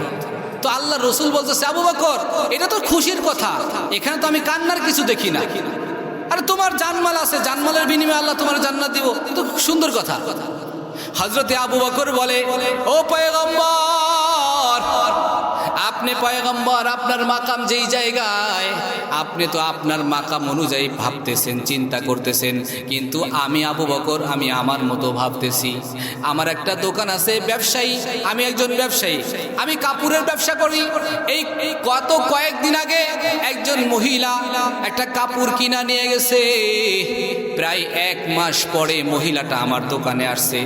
তো আল্লাহ রসুল বলতেছে আবু বকর এটা তো খুশির কথা, এখানে তো আমি কান্নার কিছু দেখি না। আরে তোমার জানমাল আছে, জানমালের বিনিময়ে আল্লাহ তোমার জান্নাত দিব, তো সুন্দর কথা। হযরতে আবু বকর বলে, ও পয়গম্বর, আপনি পয়গম্বর, আপনার মাকাম যেই জায়গায়, আপনি তো আপনার মাকাম অনুযায়ী ভাবতেছেন, চিন্তা করতেছেন, কিন্তু আমি আবু বকর আমি আমার মতো ভাবতেছি। আমার একটা দোকান আছে, ব্যবসায়ী, আমি একজন ব্যবসায়ী, আমি কাপড়ের ব্যবসা করি। এই কয়েকদিন আগে একজন মহিলা একটা কাপড় কিনা নিয়ে গেছে। প্রায় 1 মাস পরে মহিলাটা আমার দোকানে আসছে,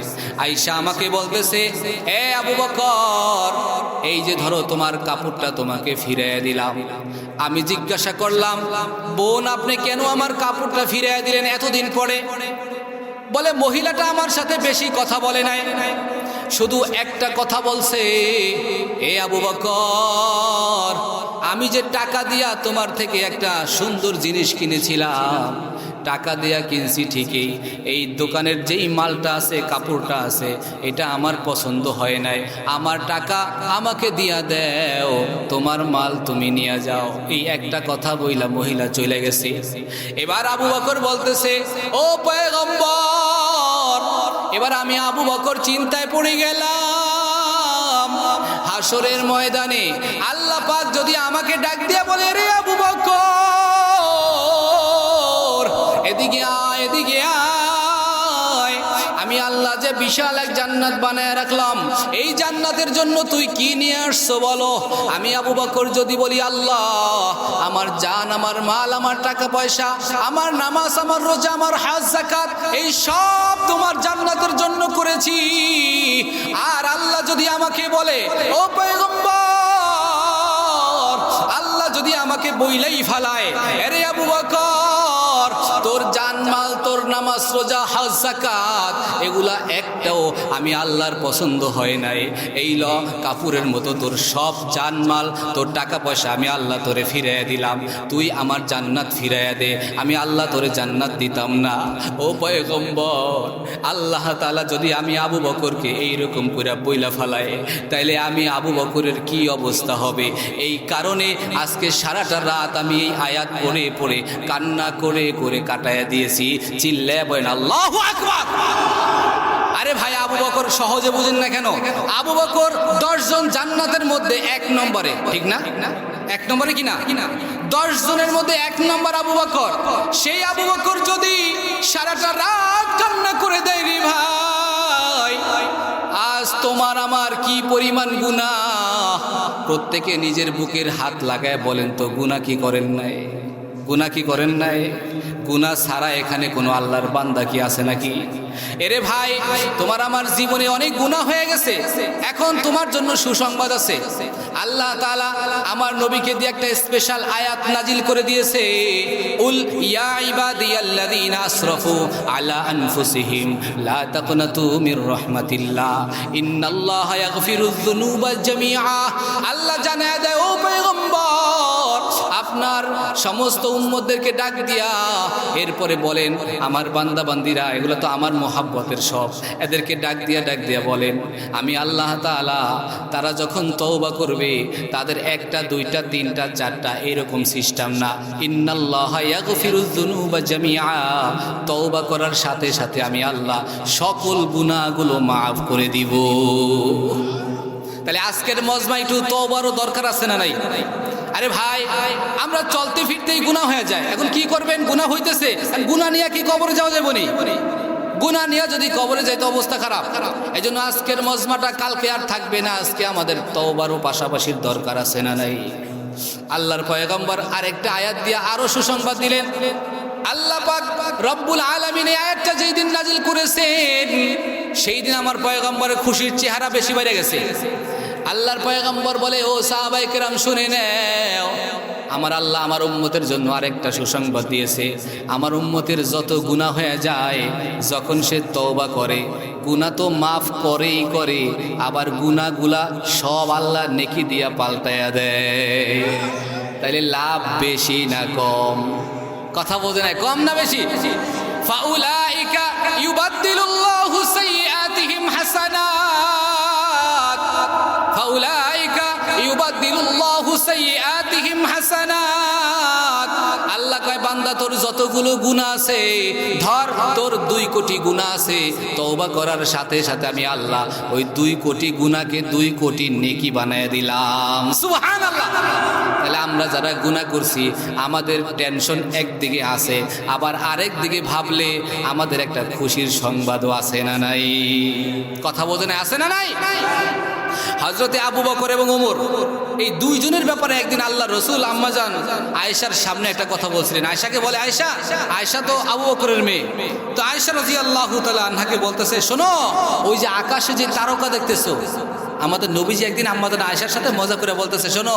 আইসা আমাকে বলতেছে, এ আবু বকর, এই যে ধরো তোমার কাপড়টা তোমাকে ফিরিয়ে দিলাম। আমি জিজ্ঞাসা করলাম, বোন আপনি কেন আমার কাপড়টা ফিরিয়ে দিলেন এতদিন পরে? বলে মহিলাটা আমার সাথে বেশি কথা বলে নাই, শুধু একটা কথা বলছে, এ আবু বকর, আমি যে টাকা দিয়া তোমার থেকে একটা সুন্দর জিনিস কিনেছিলাম, টাকা দেয়া কিনছি ঠিকই, এই দোকানের যেই মালটা আছে, কাপড়টা আছে, এটা আমার পছন্দ হয় নাই, আমার টাকা আমাকে দিয়া দেও, তোমার মাল তুমি নিয়ে যাও। এই একটা কথা বইলা মহিলা চলে গেছে। এবার আবু বকর বলতেছে, ও পয়গম্বর, এবার আমি আবু বকর চিন্তায় পড়ে গেলাম, হাসরের ময়দানে আল্লাহ পাক যদি আমাকে ডাক দিয়া বলে, রে আবু বকর এদিকে আয়, এদিকে আয়, আমি আল্লাহ যে বিশাল এক জান্নাত বানায় রাখলাম, এই জান্নাতের জন্য তুই কি নিয়ে আসছো বলো। আমি আবু বকর যদি বলি, আল্লাহ আমার জান, আমার মাল, আমার টাকা পয়সা, আমার নামাজ, আমার রোজা, আমার হজ যাকাত, এই সব তোমার জান্নাতের জন্য করেছি। আর আল্লাহ যদি আমাকে বলে, ও পয়গম্বর, আল্লাহ যদি আমাকে বইলেই ফালায়, আরে আবু বকর, তোর জানমাল, তোর নামাজ, রোজা, হজ, যাকাত, এগুলা একটাও আমি আল্লাহর পছন্দ হয় নাই। এই ল কাপুরের মতো তোর সব জানমাল, তোর টাকা পয়সা আমি আল্লাহ তোরে ফিরাইয়া দিলাম, তুই আমার জান্নাত ফিরাইয়া দে, আমি আল্লাহ তোরে জান্নাত দিতাম না। ও পয়গম্বর, আল্লাহ তাআলা যদি আমি আবু বকরকে এইরকম করে বইলা ফালায়, তাইলে আমি আবু বকরের কি অবস্থা হবে? এই কারণে আজকে সারাটা রাত আমি এই আয়াত পড়ে পড়ে কান্না করে করে কাটাইয়া দিয়েছি। চিল্লায়া বলেন আল্লাহু আকবার। আরে ভাই, আবু বকর সহজে বুঝেন না কেন? আবু বকর 10 জন জান্নাতের মধ্যে 1 নম্বরে, ঠিক না? 1 নম্বরে কিনা? 10 জনের মধ্যে 1 নম্বর আবু বকর। সেই আবু বকর যদি সারাটা রাত কান্না করে দেয়, রে ভাই, আজ তোমার আমার কি পরিমাণ গুনাহ। প্রত্যেকে নিজের বুকের হাত লাগায় বলেন তো, গুনাহ কি করেন নাই? গুনাহ কি করেন নাই? গুনাহ ছাড়া এখানে কোনো আল্লাহর বান্দা কি আছে নাকি? এরে ভাই, তোমার আমার জীবনে অনেক গুনাহ হয়ে গেছে, এখন তোমার জন্য সুসংবাদ আছে। আল্লাহ তাআলা আমার নবীকে দিয়ে একটা স্পেশাল আয়াত নাজিল করে দিয়েছে, উল ইয়া ইবাদিয়াল্লাযীনা আসরাফু আলা আনফুসিহিম লা তাকনাতু মির রাহমাতিল্লাহ ইন্নাল্লাহা ইয়াগফিরুয যুনুবা জামিআ। আল্লাহ জানায় দেয়, ও পয়গম্বর, আপনার সমস্ত উম্মতদেরকে ডাক দিয়া এরপরে বলেন, আমার বান্দা বান্দিরা, এগুলো তো আমার মোহাব্বতের সব, এদেরকে ডাক দিয়া বলেন, আমি আল্লাহ তাআলা তারা যখন তওবা করবে তাদের 1টা 2টা 3টা 4টা এরকম সিস্টেম না, ইন্নাল্লাহা ইয়াগফিরুয যুনুবা জামিআ, তওবা করার সাথে সাথে আমি আল্লাহ সকল গুনাহগুলো মাফ করে দিব। তাহলে আজকের মজমা একটু তওবারও দরকার আছে না নাই? আরে ভাই, আমরা চলতে ফিরতেই গুনাহ হয়ে যায়, এখন কি করবেন? গুনাহ হইতেছে, গুনাহ নিয়ে কি কবরে যাওয়া যাবে নি? গুনাহ নিয়ে যদি কবরে যাইতে অবস্থা খারাপ। এই জন্য আজকের মজমাটা কালকে আর থাকবে না, আজকে আমাদের তওবারও পাশাপাশি দরকার আছে না নাই? আল্লাহর পয়গম্বর আরেকটা আয়াত দিয়ে আরো সুসংবাদ দিলেন, আল্লাহ পাক রব্বুল আলামিন এই আয়াতটা যেই দিন নাজিল করেছেন সেই দিন আমার পয়গম্বরের খুশির চেহারা বেশি বেড়ে গেছে। আল্লাহর পয়গম্বর বলে, ও সাহাবায়ে কেরাম শুনে নাও, আমার আল্লাহ আমার উম্মতের জন্য আরেকটা সুসংবাদ দিয়েছে। আমার উম্মতের যত গুনাহ হয়ে যায়, যখন সে তওবা করে, গুনাহ তো মাফ করেই করে, আবার গুনাহগুলা সব আল্লাহ নেকি দিয়া পাল্টায়া দেয়। তাইলে লাভ বেশি না কম? কথা বোঝে না, কম না বেশি? ফাউলাইকা ইউবাদদিলুল্লাহু সাইয়্যাতিহিম হাসানাত, ফাউলাইকা ইউবাদদিলুল্লাহু সাইয়্যাতিহিম হাসানাত। আল্লাহ কয়, বান্দা তোর যতগুলো গুনাহ আছে, ধর তোর 2 কোটি গুনাহ আছে, তওবা করার সাথে সাথে আমি আল্লাহ ওই 2 কোটি গুনাহকে 2 কোটি নেকি বানায় দিলাম। সুবহানাল্লাহ। তাহলে আমরা যারা গুনাহ করছি, আমাদের টেনশন একদিকে আছে, আবার আরেক দিকে ভাবলে আমাদের একটা খুশির সংবাদও আছে না নাই? কথা বোঝে না, আছে না নাই? হযরতে আবু বকর এবং ওমর, এই দুইজনের ব্যাপারে একদিন আল্লাহ রসুল আম্মাজান আয়েশার সামনে একটা কথা বলছিলেন। আয়েশাকে বলে, আয়েশা, আয়েশা তো আবু বকরের মেয়ে, তো আয়েশা রাদিয়াল্লাহু তাআলা আনহাকে বলতেছে, শোনো, ওই যে আকাশে যে তারকা দেখতেছো, আমাদের নবীজি একদিন আম্মাজান আয়েশার সাথে মজা করে বলতেছে, শোনো,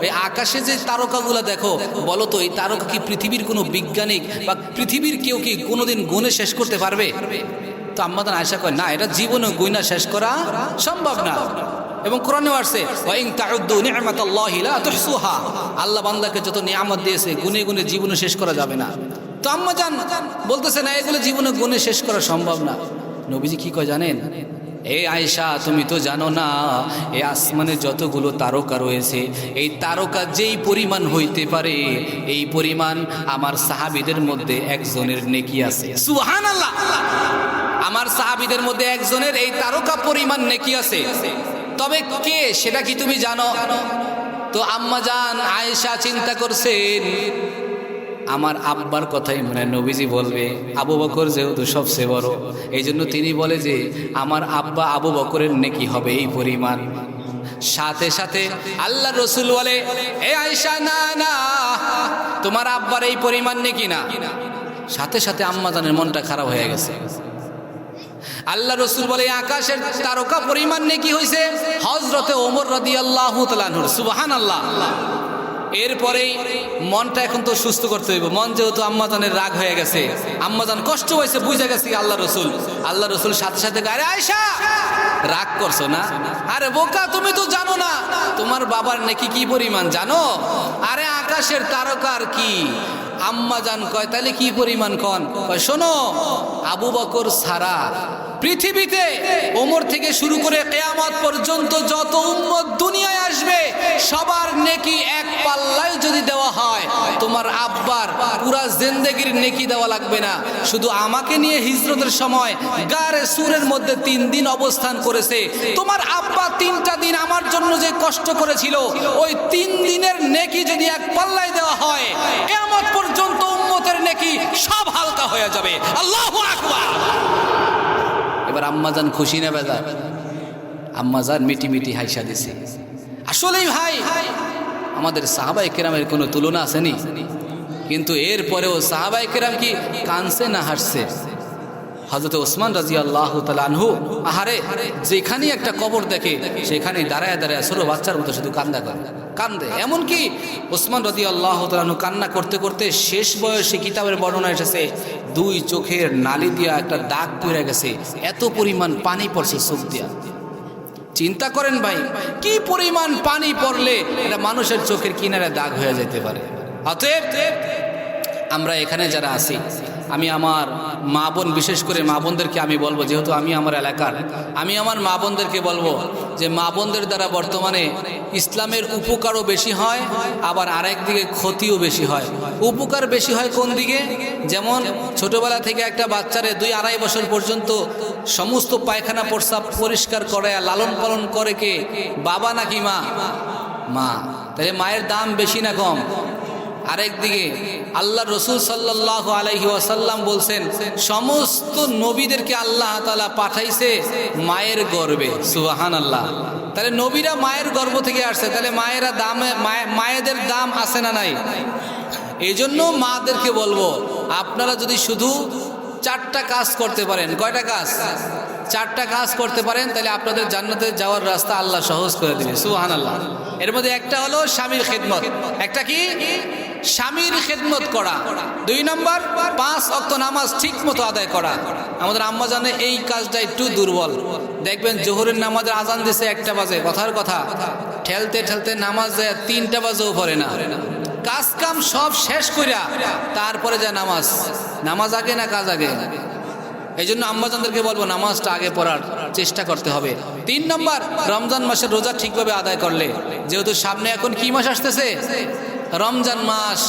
এই আকাশে যে তারকাগুলো দেখো, বলো তো এই তারকা কি পৃথিবীর কোনো বৈজ্ঞানিক বা পৃথিবীর কেউ কি কোনোদিন গুণে শেষ করতে পারবে? তো আম্মাজান আয়েশা কয়, না, এটা জীবনে গুণা শেষ করা সম্ভব না। এবং কোরআনে আসছে, ওয়া ইন তাউদ্দু নি'মাতাল্লাহি লা তুহসুহা, আল্লাহ বান্দাকে যত নিয়ামত দিয়েছে গুনে গুনে জীবনে শেষ করা যাবে না। তো আম্মাজান বলতেছে, না, এগুলো জীবনে গুনে শেষ করা সম্ভব না। নবীজি কি কয় জানেন? এই আয়েশা, তুমি তো জানো না, এই আসমানে যতগুলো তারকা রয়েছে, এই তারকা যেই পরিমাণ হইতে পারে, এই পরিমাণ আমার সাহাবীদের মধ্যে একজনের নেকি আছে। সুবহানাল্লাহ। আমার সাহাবীদের মধ্যে একজনের এই তারকা পরিমাণ নেকি আছে। তবে কে, সেটা কি তুমি জানো? তো আম্মাজান আয়েশা চিন্তা করছেন, আমার আব্বার কথাই মানে নবীজি বলবে, আবু বকর যেহেতু সবচেয়ে বড়, এই জন্য তিনি বলে যে আমার আব্বা আবু বকরের নেকি হবে এই পরিমাণ। সাথে সাথে আল্লাহ রসুল বলে, এ আয়েশা, না না, তোমার আব্বার এই পরিমাণ নেকি না। সাথে সাথে আম্মাজানের মনটা খারাপ হয়ে গেছে। আল্লাহ রসুল বলে, আকাশের তারকা পরিমাণ নেকি হয়েছে হযরতে ওমর রাদিয়াল্লাহু তাআলা আনহুর। সুবহানাল্লাহ। এরপরেই মনটা এখন তো সুস্থ করতে হইব। মন যেহেতু আম্মাজানের রাগ হয়ে গেছে, আম্মাজান কষ্ট হয়েছে, বুঝে গেছে আল্লাহ রসুল সাথে সাথে, আরে আয়েশা, রাগ করছো না? আরে বোকা, তুমি তো জানো না তোমার বাবার নেকি কি পরিমাণ, জানো? আরে আকাশের তারকার কি? আম্মাজান কয়, তাহলে কি পরিমাণ কন? কয়, শোনো, আবু বকর ছাড়া পৃথিবীতে ওমর থেকে শুরু করে কিয়ামত পর্যন্ত যত উম্মত দুনিয়ায় আসবে, সবার নেকি এক পাল্লায় যদি দেওয়া হয়, তোমার আব্বার পুরা জিন্দেগির নেকি দেওয়া লাগবে না। শুধু আমাকে নিয়ে হিজরতের সময় গারে সুরের মধ্যে 3 দিন অবস্থান করেছে, তোমার আব্বা 3টা দিন আমার জন্য যে কষ্ট করেছিল, ওই 3 দিনের নেকি যদি এক পাল্লায় দেওয়া হয়, কিয়ামত পর্যন্ত উম্মতের নেকি সব হালকা হয়ে যাবে। আল্লাহু আকবার। এবার আম্মাজান খুশি না বেজার? আম্মাজান মিটি মিটি হাইসা দিছে। আসলেই ভাই, আমাদের সাহাবায়ে কেরামের কোনো তুলনা আসেনি, কিন্তু এরপরেও সাহাবায়ে কেরাম কি কানছে না হাসছে? হযরত ওসমান রাদিয়াল্লাহু তাআলা আনহু, আহারে, যেখানে একটা কবর দেখে সেখানে দাঁড়ায় দাঁড়ায় ছোট বাচ্চার মতো শুধু কান্দে। এমনকি ওসমান রাদিয়াল্লাহু তাআলা আনহু কান্না করতে করতে শেষ বয়সে, কিতাবের বর্ণনা এসেছে, 2 চোখের নালি দিয়া একটা দাগ পড়ে গেছে, এত পরিমাণ পানি পড়ছে চোখ দিয়া। চিন্তা করেন ভাই, কি পরিমাণ পানি পড়লে এটা মানুষের চোখের কিনারে দাগ হয়ে যেতে পারে। অতএব আমরা এখানে যারা আছি, আমি আমার মা বোন, বিশেষ করে মা বোনদেরকে আমি বলবো, যেহেতু আমি আমার এলাকার, আমি আমার মা বোনদেরকে বলবো যে মা বোনদের দ্বারা বর্তমানে ইসলামের উপকারও বেশি হয়, আবার আরেক দিকে ক্ষতিও বেশি হয়। উপকার বেশি হয় কোন দিকে? যেমন ছোটবেলা থেকে একটা বাচ্চারে 2-2.5 বছর পর্যন্ত সমস্ত পায়খানা প্রস্রাব পরিষ্কার করে লালন পালন করে কে? বাবা নাকি মা? মা। তাহলে মায়ের দাম বেশি না কম? আরেকদিকে আল্লাহ রসুল সাল্লাল্লাহু আলাইহি ওয়াসাল্লাম বলছেন, সমস্ত নবীদেরকে আল্লাহ তাআলা পাঠাইছে মায়ের গর্ভে। সুবহানাল্লাহ। তাহলে নবীরা মায়ের গর্ভ থেকে আসছে, তাহলে মায়েদের দাম আছে না নাই? এই জন্য মাদেরকে বলবো, আপনারা যদি শুধু 4টা কাজ করতে পারেন, কয়টা কাজ? 4টা কাজ করতে পারেন, তাহলে আপনাদের জান্নাতে যাওয়ার রাস্তা আল্লাহ সহজ করে দিবে। সুবহানাল্লাহ। এর মধ্যে একটা হলো স্বামীর খেদমত। একটা কি? স্বামীর খেদমত করা। 2 নম্বর 5 ওয়াক্ত নামাজ ঠিক মতো আদায় করা। আমাদের আম্মা জানে এই কাজটা একটু দুর্বল। দেখবেন জোহরের নামাজের আজান দিছে 1টা বাজে, কথার কথা ঠেলতে ঠেলতে নামাজ যায় 3টা বাজেও পড়ে না। কাজ কাম সব শেষ কইরা তারপরে যায় নামাজ। নামাজ আগে না কাজ আগে? এই জন্য আম্মাজানদেরকে বলবো নামাজটা আগে পড়ার চেষ্টা করতে হবে। 3 নম্বর, রমজান মাসের রোজা ঠিকভাবে আদায় করলে, যেহেতু সামনে এখন কি মাস আসতেছে? রমজান মাস।